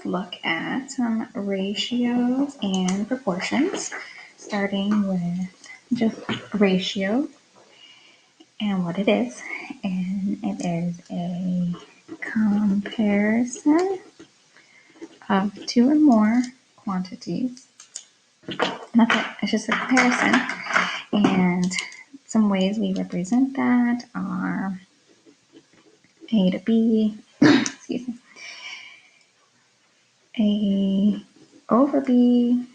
let's look at some ratios and proportions, starting with just ratio and what it is. And it is a comparison of two or more quantities. That's it. It's just a comparison. And some ways we represent that are A to B, excuse me, A over B,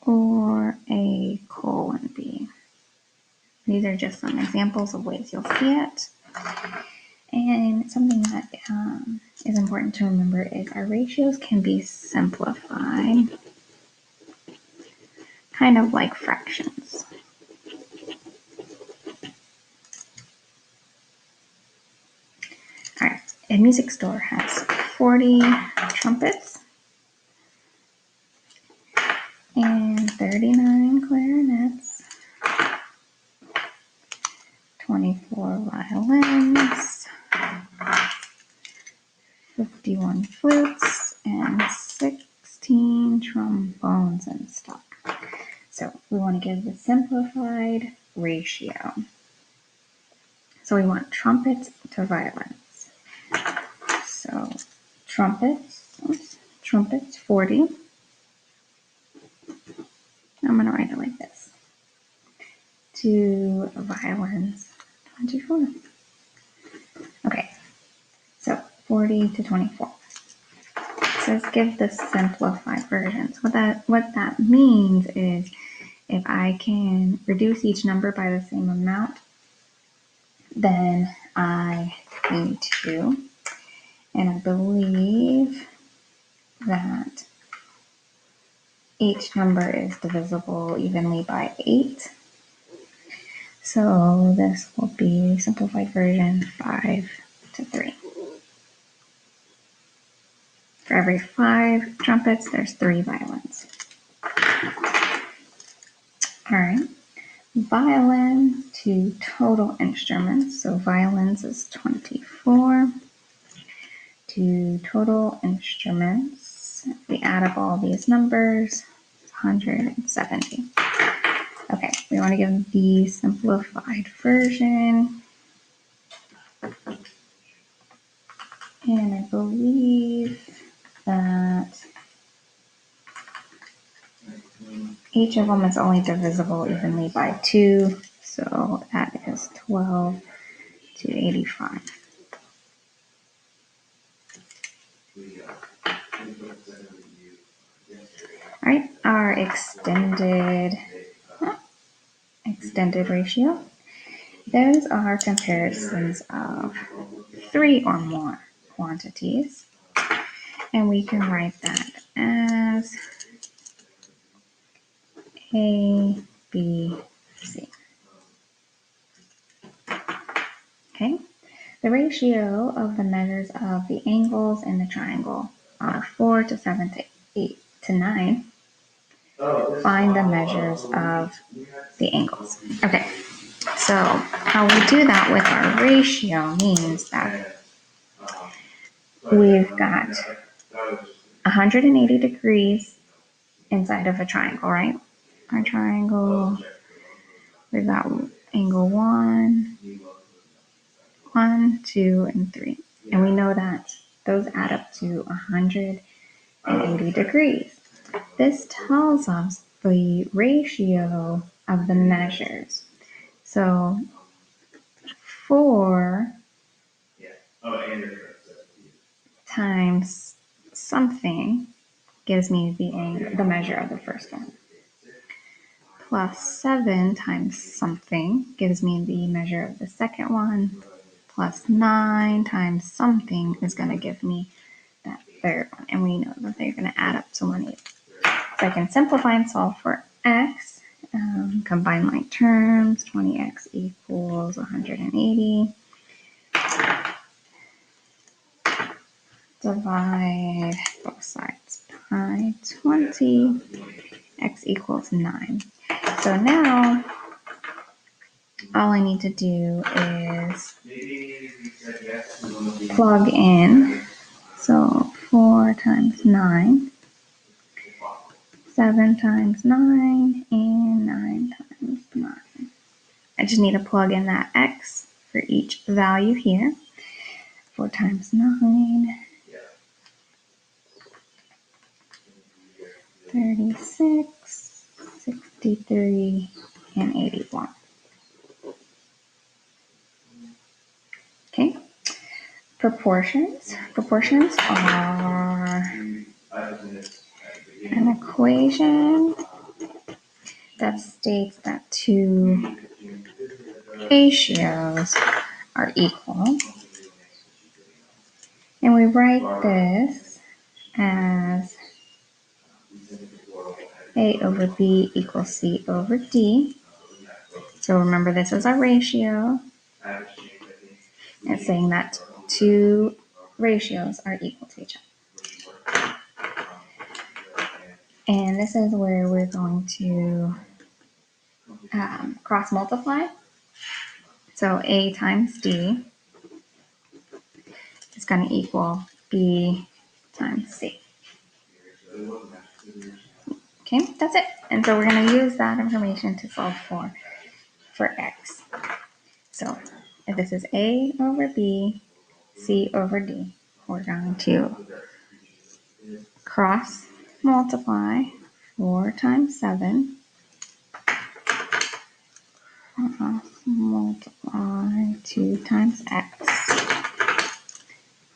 or A colon B. These are just some examples of ways you'll see it. And something that is important to remember is our ratios can be simplified, kind of like fractions. All right, a music store has 40 trumpets and 39 clarinets, 24 violins, 51 flutes, and 16 trombones in stock. So we want to give the simplified ratio. So we want trumpets to violins. So trumpets 40. I'm going to write it like this. To violins 24. Okay, so 40 to 24. So let's give the simplified versions. What that means is if I can reduce each number by the same amount, then I need to, and I believe that each number is divisible evenly by 8. So this will be simplified version 5 to 3. For every 5 trumpets, there's 3 violins. All right. Violin to total instruments. So violins is 24. To total instruments, if we add up all these numbers, 170. Okay, we want to give the simplified version. And I believe that each of them is only divisible evenly by 2. So that is 12 to 85. All right, our extended ratio. Those are comparisons of 3 or more quantities. And we can write that as A, B, C. Okay. The ratio of the measures of the angles in the triangle are 4 to 7 to 8 to 9. Find the measures of the angles. Okay. So how we do that with our ratio means that we've got 180 degrees inside of a triangle, right? Our triangle, we've got angle 1, 2, and 3. And we know that those add up to 180 degrees. This tells us the ratio of the measures. So 4 times something gives me the measure of the first one. Plus 7 times something gives me the measure of the second one. Plus 9 times something is going to give me that third one. And we know that they're going to add up to 180. So I can simplify and solve for x. Combine like terms. 20x equals 180. Divide both sides by 20. X equals 9. So now all I need to do is plug in. So 4 times 9, 7 times 9, and 9 times 9. I just need to plug in that x for each value here. 4 times 9, 36, 63, and 81. Okay. Proportions. Proportions are an equation that states that two ratios are equal. And we write this as A over B equals C over D. So remember, this is a ratio. It's saying that two ratios are equal to each other. And this is where we're going to cross multiply. So A times D is going to equal B times C. Okay, that's it. And so we're going to use that information to solve for x. So if this is A over B, C over D, we're going to cross multiply 4 times 7. Multiply 2 times x.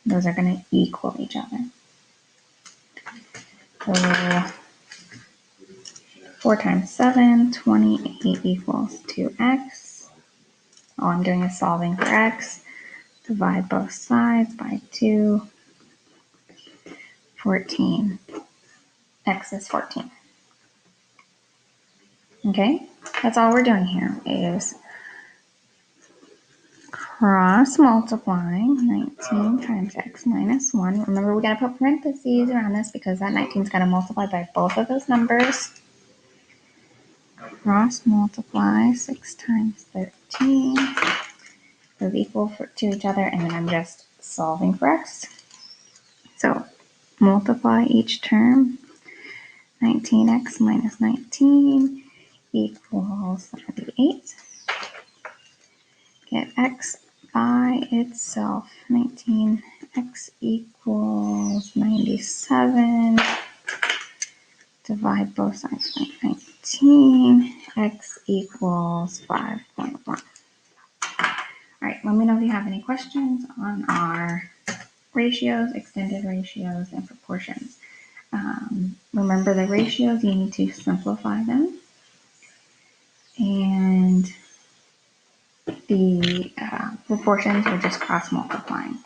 Those are going to equal each other. So 4 times 7, 28 equals 2x. All I'm doing is solving for x. Divide both sides by 2. 14. X is 14. Okay, that's all we're doing here is cross multiplying 19 times x minus 1. Remember, we got to put parentheses around this because that 19 is going to multiply by both of those numbers. Cross multiply 6 times 13. Those equal to each other, and then I'm just solving for x. So multiply each term. 19x minus 19 equals 78. Get x by itself. 19x equals 97. Divide both sides by 19. X equals 5.1. All right, let me know if you have any questions on our ratios, extended ratios, and proportions. Remember the ratios, you need to simplify them. And the proportions are just cross multiplying.